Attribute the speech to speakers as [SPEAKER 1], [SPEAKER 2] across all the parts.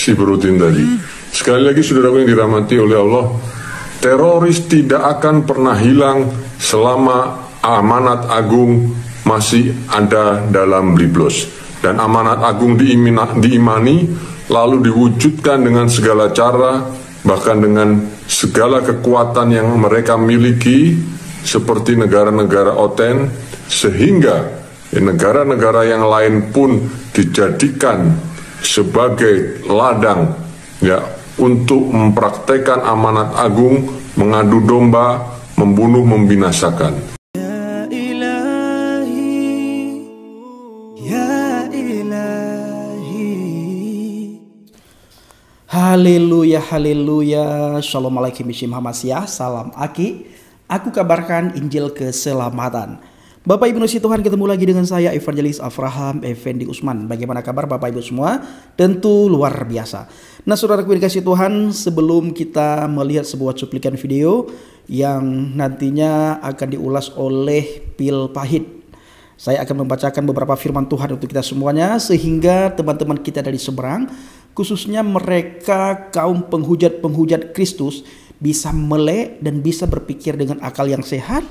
[SPEAKER 1] si berutin tadi. Sekali lagi saudaraku yang dirahmati oleh Allah, teroris tidak akan pernah hilang selama amanat agung masih ada dalam Biblos. Dan amanat agung diimani lalu diwujudkan dengan segala cara, bahkan dengan segala kekuatan yang mereka miliki, seperti negara-negara OTAN, sehingga negara-negara yang lain pun dijadikan sebagai ladang ya untuk mempraktekkan amanat agung, mengadu domba, membunuh, membinasakan.
[SPEAKER 2] Haleluya, haleluya. Shalom alaikum Bismillahirrahmanirrahim. Salam Aki. Aku kabarkan Injil keselamatan. Bapak Ibu Nusi Tuhan, ketemu lagi dengan saya Evangelis Avraham Effendi Usman. Bagaimana kabar Bapak Ibu semua? Tentu luar biasa. Nah saudaraku dikasih Tuhan, sebelum kita melihat sebuah cuplikan video yang nantinya akan diulas oleh Pil Pahit, saya akan membacakan beberapa firman Tuhan untuk kita semuanya, sehingga teman-teman kita dari seberang, khususnya mereka kaum penghujat-penghujat Kristus, bisa melek dan bisa berpikir dengan akal yang sehat.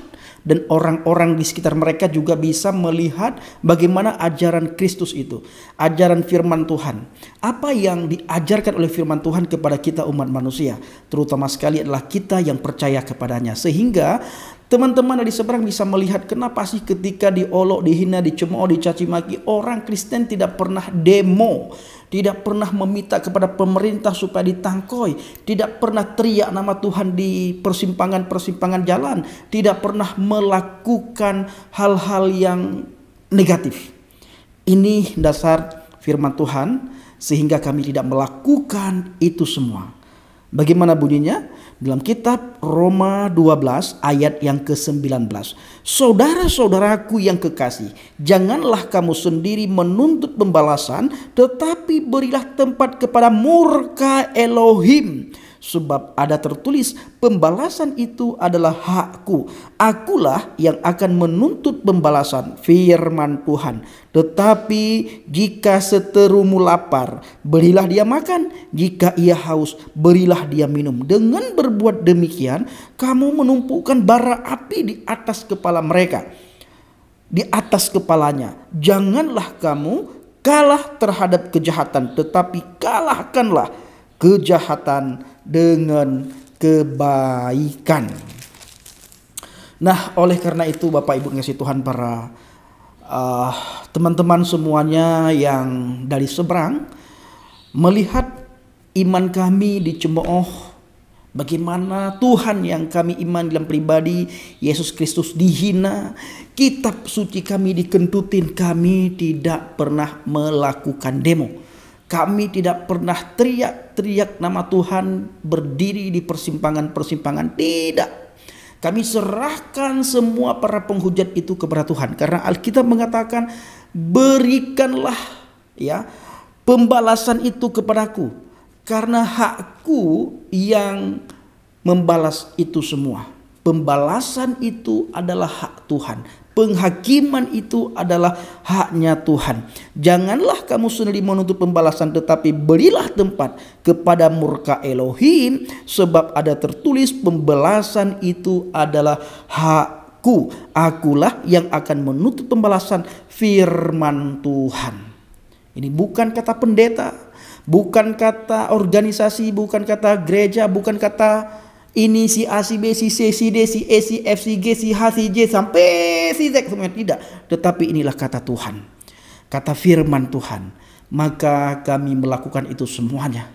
[SPEAKER 2] Dan orang-orang di sekitar mereka juga bisa melihat bagaimana ajaran Kristus itu, ajaran firman Tuhan. Apa yang diajarkan oleh firman Tuhan kepada kita umat manusia, terutama sekali adalah kita yang percaya kepadanya. Sehingga teman-teman dari seberang bisa melihat kenapa sih ketika diolok, dihina, dicemooh, dicaci maki, orang Kristen tidak pernah demo, tidak pernah meminta kepada pemerintah supaya ditangkoi, tidak pernah teriak nama Tuhan di persimpangan-persimpangan jalan, tidak pernah melakukan hal-hal yang negatif. Ini dasar firman Tuhan, sehingga kami tidak melakukan itu semua. Bagaimana bunyinya? Dalam kitab Roma 12 ayat yang ke-19. Saudara-saudaraku yang kekasih, janganlah kamu sendiri menuntut pembalasan, tetapi berilah tempat kepada murka Elohim. Sebab ada tertulis, pembalasan itu adalah hakku. Akulah yang akan menuntut pembalasan, firman Tuhan. Tetapi jika seterumu lapar, berilah dia makan. Jika ia haus, berilah dia minum. Dengan berbuat demikian, kamu menumpukan bara api di atas kepala mereka, di atas kepalanya. Janganlah kamu kalah terhadap kejahatan, tetapi kalahkanlah kejahatan dengan kebaikan. Nah, oleh karena itu Bapak Ibu ngasih Tuhan, para teman-teman semuanya yang dari seberang melihat iman kami dicemooh, bagaimana Tuhan yang kami iman dalam pribadi Yesus Kristus dihina, kitab suci kami dikentutin, kami tidak pernah melakukan demo. Kami tidak pernah teriak-teriak nama Tuhan, berdiri di persimpangan-persimpangan. Tidak. Kami serahkan semua para penghujat itu kepada Tuhan. Karena Alkitab mengatakan, berikanlah ya pembalasan itu kepadaku. Karena hakku yang membalas itu semua. Pembalasan itu adalah hak Tuhan. Penghakiman itu adalah haknya Tuhan. Janganlah kamu sendiri menuntut pembalasan, tetapi berilah tempat kepada murka Elohim. Sebab ada tertulis, pembalasan itu adalah hakku. Akulah yang akan menuntut pembalasan, firman Tuhan. Ini bukan kata pendeta, bukan kata organisasi, bukan kata gereja, bukan kata ini si A, si B, si C, si D, si E, si F, si G, si H, si J, sampai si Z, semuanya tidak. Tetapi inilah kata Tuhan, kata firman Tuhan. Maka kami melakukan itu semuanya.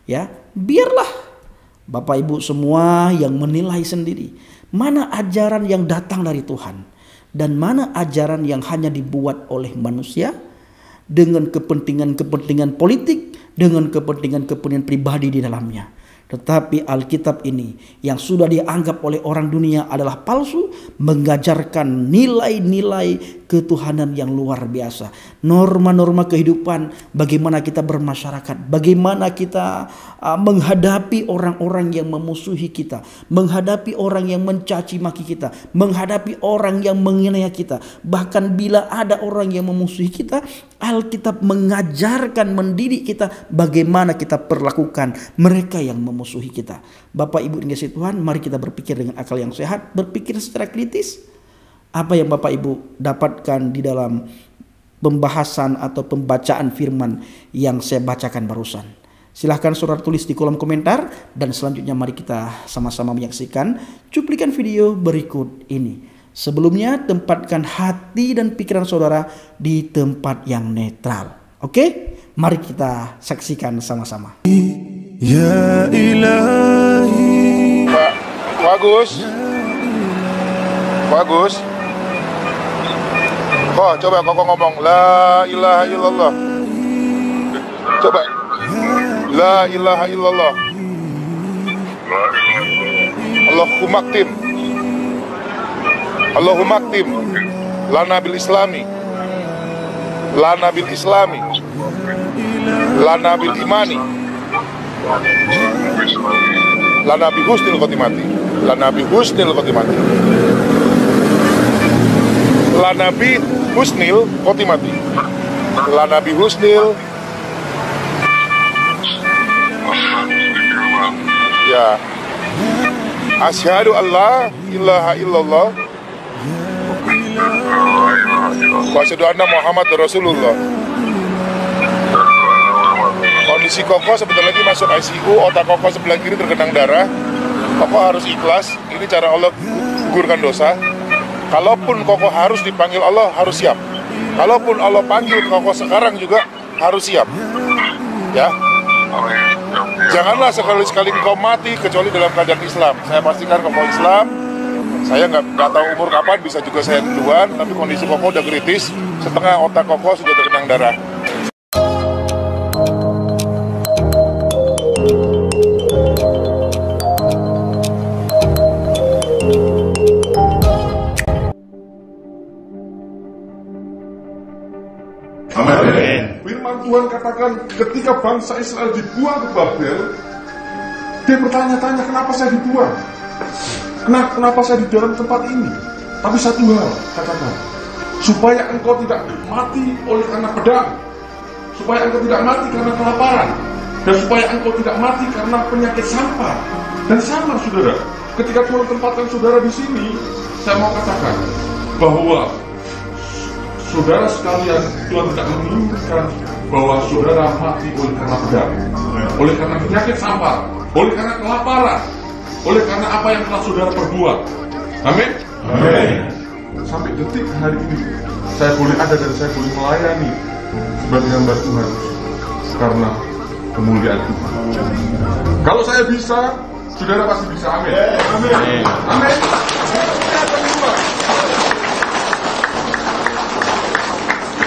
[SPEAKER 2] Ya, biarlah Bapak Ibu semua yang menilai sendiri mana ajaran yang datang dari Tuhan dan mana ajaran yang hanya dibuat oleh manusia dengan kepentingan-kepentingan politik, dengan kepentingan-kepentingan pribadi di dalamnya. Tetapi Alkitab ini yang sudah dianggap oleh orang dunia adalah palsu, mengajarkan nilai-nilai ketuhanan yang luar biasa. Norma-norma kehidupan, bagaimana kita bermasyarakat, bagaimana kita menghadapi orang-orang yang memusuhi kita, menghadapi orang yang mencaci maki kita, menghadapi orang yang menghina kita. Bahkan bila ada orang yang memusuhi kita, Alkitab mengajarkan, mendidik kita bagaimana kita perlakukan mereka yang memusuhi kita. Bapak Ibu dikasihi Tuhan, mari kita berpikir dengan akal yang sehat, berpikir secara kritis. Apa yang Bapak Ibu dapatkan di dalam pembahasan atau pembacaan firman yang saya bacakan barusan? Silahkan saudara tulis di kolom komentar, dan selanjutnya mari kita sama-sama menyaksikan cuplikan video berikut ini. Sebelumnya, tempatkan hati dan pikiran saudara di tempat yang netral. Oke? Mari kita saksikan sama-sama.
[SPEAKER 3] Ya Ilahi.
[SPEAKER 4] Pak Agus. Kok coba kok ngomong la ilaha illallah. Coba. La ilaha illallah. Allahumma aktim. Allahumma aktim lana bil islami, lana bil islami, lana bil imani, lana bi husnil khotimati, lana bi husnil khotimati, lana bi husnil khotimati, lana bi husnil. Ya, asyhadu alla ilaha illallah wa asyhadu anna Muhammad Rasulullah. Kondisi Koko sebentar lagi masuk ICU, otak Koko sebelah kiri tergenang darah. Koko harus ikhlas, ini cara Allah gugurkan dosa. Kalaupun Koko harus dipanggil Allah, harus siap. Kalaupun Allah panggil Koko sekarang juga harus siap. Ya. Janganlah sekali-sekali engkau mati kecuali dalam keadaan Islam. Saya pastikan Koko Islam. Saya nggak tahu umur kapan, bisa juga saya duluan, tapi kondisi Koko udah kritis, setengah otak Koko sudah tergenang darah.
[SPEAKER 1] Amin. Firman Tuhan katakan ketika bangsa Israel dibuang ke Babel, dia bertanya-tanya, kenapa saya dibuang? Kenapa saya di dalam tempat ini? Tapi satu hal, katakan, supaya engkau tidak mati oleh karena pedang, supaya engkau tidak mati karena kelaparan, dan supaya engkau tidak mati karena penyakit sampar. Dan sama, saudara, ketika Tuhan tempatkan saudara di sini, saya mau katakan bahwa saudara sekalian, Tuhan tidak menginginkan bahwa saudara mati oleh karena pedang, oleh karena penyakit sampar, oleh karena kelaparan, oleh karena apa yang telah saudara perbuat. Amin. Amin. Sampai detik hari ini saya boleh ada dan saya boleh melayani sebagai hamba Tuhan karena kemuliaan Tuhan. Kalau saya bisa, saudara pasti bisa. Amin. Amin. Amin.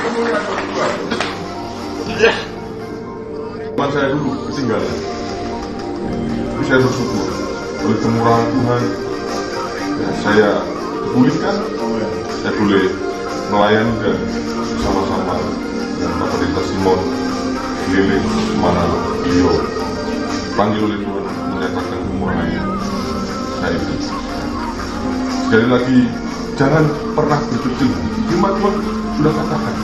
[SPEAKER 1] Kemuliaan Tuhan. Teman saya dulu ketinggalan, tapi saya bersyukur oleh kemurahan Tuhan, ya, saya dipulihkan, saya boleh melayani dan bersama-sama dengan Bapak Dita Simon keliling mana beliau panggil oleh Tuhan menyatakan kemurahannya. Saya itu sekali lagi, jangan pernah berkecil. Firman Tuhan sudah katakan,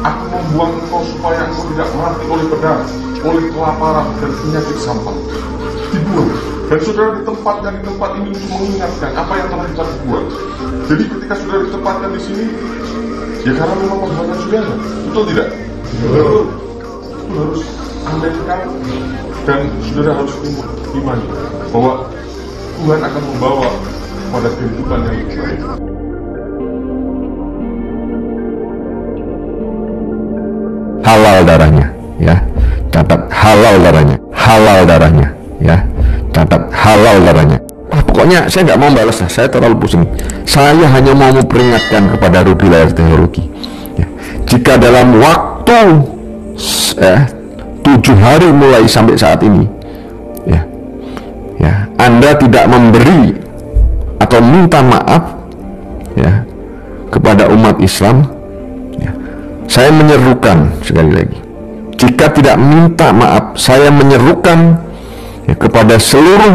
[SPEAKER 1] aku membuang engkau supaya engkau tidak mati oleh pedang, oleh kelaparan dan penyakit sampar. Dibuang. Dan saudara ditempatkan di tempat ini untuk mengingatkan apa yang telah kita buat. Jadi ketika saudara ditempatkan di sini, ya karena memang perbuatan saudara, betul tidak? Betul. Itu harus aminkan, dan saudara harus iman bahwa Tuhan akan membawa pada kehidupan yang lebih baik.
[SPEAKER 5] Halal darahnya, ya, catat halal darahnya, halal darahnya, ya. Catat halal darahnya. Pokoknya saya nggak mau balas, saya terlalu pusing. Saya hanya mau memperingatkan kepada Rudi Layar Teknologi, ya. Jika dalam waktu 7 hari mulai sampai saat ini, ya, Anda tidak memberi atau minta maaf, ya, kepada umat Islam, ya, saya menyerukan sekali lagi. Jika tidak minta maaf, saya menyerukan, ya, kepada seluruh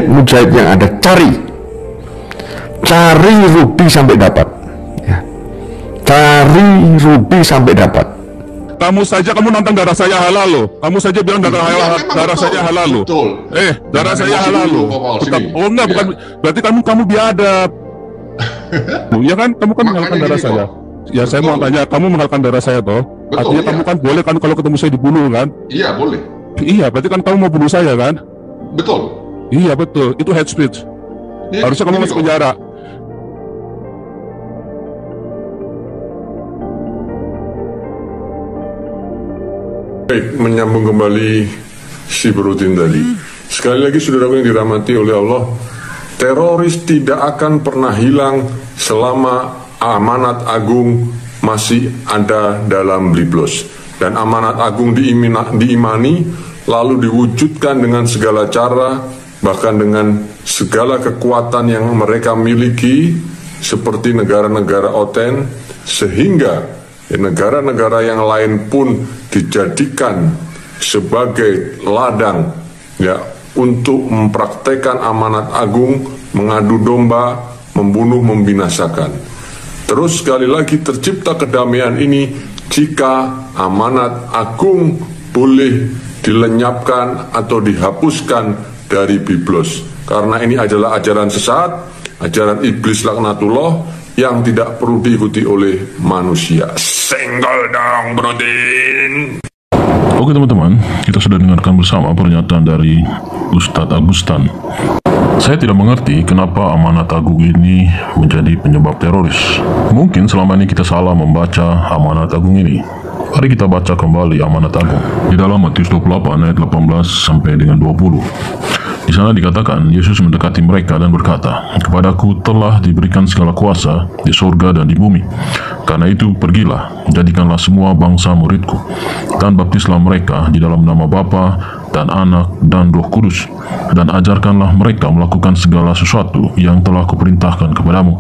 [SPEAKER 5] mujahid yang ada, cari Ruby sampai dapat, ya. Cari Ruby sampai dapat,
[SPEAKER 6] Kamu saja nantang darah saya halal loh. Kamu saja bilang darah saya halal loh.
[SPEAKER 1] Betul.
[SPEAKER 6] Darah saya halal loh. Oh enggak, bukan. Berarti kamu biadab. Iya kan? Kamu kan menghalalkan darah saya. Ya saya mau tanya, kamu menghalalkan darah saya toh? Artinya kamu kan boleh kan kalau ketemu saya dibunuh kan?
[SPEAKER 1] Iya, boleh.
[SPEAKER 6] Iya, berarti kan kamu mau bunuh saya kan?
[SPEAKER 1] Betul.
[SPEAKER 6] Iya betul, itu hate speech. Harusnya kamu masuk penjara.
[SPEAKER 1] Baik, menyambung kembali si Brutin tadi. Sekali lagi saudaraku yang dirahmati oleh Allah, teroris tidak akan pernah hilang selama amanat agung masih ada dalam Biblos. Dan amanat agung diimani lalu diwujudkan dengan segala cara, bahkan dengan segala kekuatan yang mereka miliki seperti negara-negara oten, sehingga negara-negara yang lain pun dijadikan sebagai ladang ya untuk mempraktekkan amanat agung, mengadu domba, membunuh, membinasakan. Terus sekali lagi tercipta kedamaian ini jika amanat agung boleh dilenyapkan atau dihapuskan dari Biblos. Karena ini adalah ajaran sesat, ajaran iblis laknatullah yang tidak perlu diikuti oleh manusia. Senggol dong, Brodin.
[SPEAKER 6] Oke teman-teman, kita sudah dengarkan bersama pernyataan dari Ustadz Agustan. Saya tidak mengerti kenapa amanat agung ini menjadi penyebab teroris. Mungkin selama ini kita salah membaca amanat agung ini. Mari kita baca kembali amanat agung. Di dalam Matius 28 ayat 18 sampai dengan 20. Di sana dikatakan, Yesus mendekati mereka dan berkata, "Kepadaku telah diberikan segala kuasa di surga dan di bumi. Karena itu pergilah, jadikanlah semua bangsa muridku, dan baptislah mereka di dalam nama Bapa dan Anak dan Roh Kudus, dan ajarkanlah mereka melakukan segala sesuatu yang telah kuperintahkan kepadamu.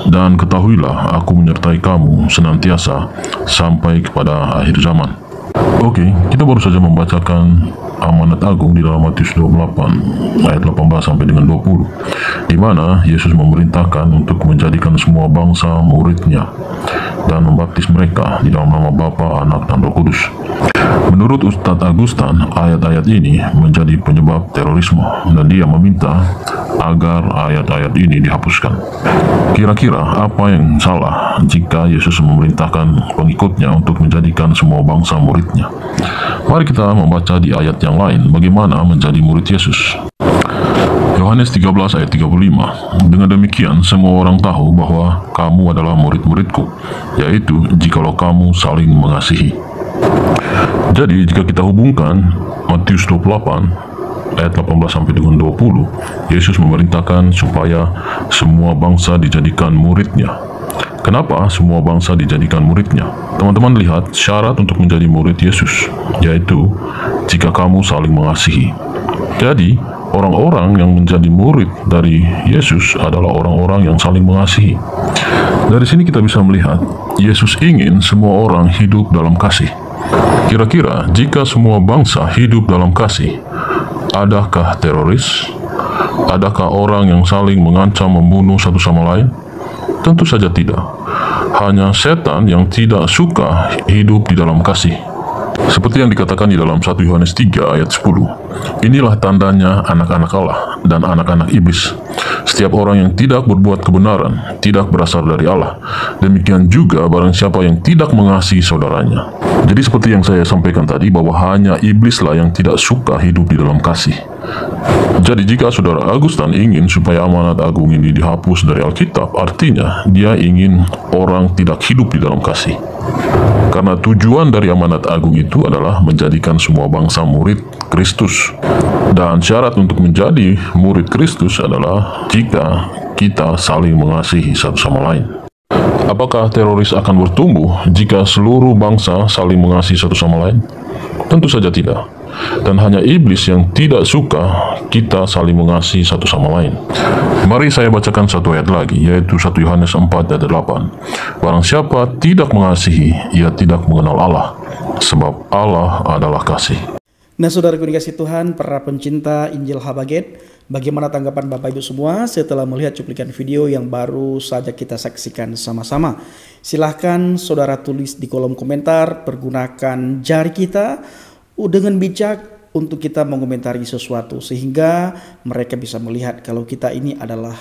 [SPEAKER 6] Dan ketahuilah, aku menyertai kamu senantiasa sampai kepada akhir zaman." Oke, kita baru saja membacakan amanat agung di dalam Matius 28 ayat 18 sampai dengan 20, di mana Yesus memerintahkan untuk menjadikan semua bangsa muridnya dan membaptis mereka di dalam nama Bapa, Anak, dan Roh Kudus. Menurut Ustadz Agustan, ayat-ayat ini menjadi penyebab terorisme dan dia meminta agar ayat-ayat ini dihapuskan. Kira-kira apa yang salah jika Yesus memerintahkan pengikutnya untuk menjadikan semua bangsa muridnya? Mari kita membaca di ayat yang lain bagaimana menjadi murid Yesus. Yohanes 13 ayat 35. Dengan demikian semua orang tahu bahwa kamu adalah murid-muridku, yaitu jikalau kamu saling mengasihi. Jadi jika kita hubungkan Matius 28 ayat 18 sampai dengan 20, Yesus memerintahkan supaya semua bangsa dijadikan muridnya. Kenapa semua bangsa dijadikan muridnya? Teman-teman lihat syarat untuk menjadi murid Yesus, yaitu jika kamu saling mengasihi. Jadi orang-orang yang menjadi murid dari Yesus adalah orang-orang yang saling mengasihi. Dari sini kita bisa melihat Yesus ingin semua orang hidup dalam kasih. Kira-kira jika semua bangsa hidup dalam kasih, adakah teroris? Adakah orang yang saling mengancam membunuh satu sama lain? Tentu saja tidak. Hanya setan yang tidak suka hidup di dalam kasih. Seperti yang dikatakan di dalam 1 Yohanes 3 ayat 10. Inilah tandanya anak-anak Allah dan anak-anak iblis. Setiap orang yang tidak berbuat kebenaran tidak berasal dari Allah. Demikian juga barang siapa yang tidak mengasihi saudaranya. Jadi seperti yang saya sampaikan tadi, bahwa hanya iblislah yang tidak suka hidup di dalam kasih. Jadi jika saudara Agustan ingin supaya amanat agung ini dihapus dari Alkitab, artinya dia ingin orang tidak hidup di dalam kasih. Karena tujuan dari amanat agung itu adalah menjadikan semua bangsa murid Kristus. Dan syarat untuk menjadi murid Kristus adalah jika kita saling mengasihi satu sama lain. Apakah teroris akan bertumbuh jika seluruh bangsa saling mengasihi satu sama lain? Tentu saja tidak. Dan hanya iblis yang tidak suka kita saling mengasihi satu sama lain. Mari saya bacakan satu ayat lagi, yaitu 1 Yohanes 4 ayat 8. Barang siapa tidak mengasihi, ia tidak mengenal Allah, sebab Allah adalah kasih.
[SPEAKER 2] Nah, saudara dikasih Tuhan, para pencinta Injil Habaget, bagaimana tanggapan Bapak Ibu semua setelah melihat cuplikan video yang baru saja kita saksikan sama-sama? Silahkan saudara tulis di kolom komentar, pergunakan jari kita dengan bijak untuk kita mengomentari sesuatu sehingga mereka bisa melihat kalau kita ini adalah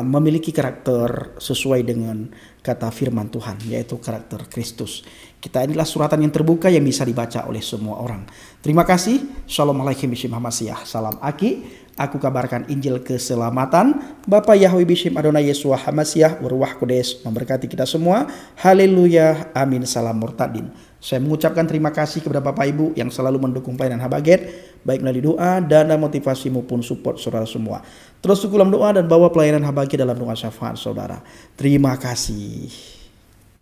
[SPEAKER 2] memiliki karakter sesuai dengan kata firman Tuhan, yaitu karakter Kristus. Kita inilah suratan yang terbuka yang bisa dibaca oleh semua orang. Terima kasih. Shalom alaikum bishim hamasiah. Salam Aki. Aku kabarkan Injil keselamatan. Bapa Yahweh bishim Adonai Yesua hamasiah Urwah Kodes memberkati kita semua. Haleluya. Amin. Salam murtadin. Saya mengucapkan terima kasih kepada Bapak Ibu yang selalu mendukung pelayanan Habaget, baik melalui doa, dana, motivasi maupun support saudara semua. Terus dalam doa dan bawa pelayanan Habaget dalam doa syafaat saudara. Terima kasih.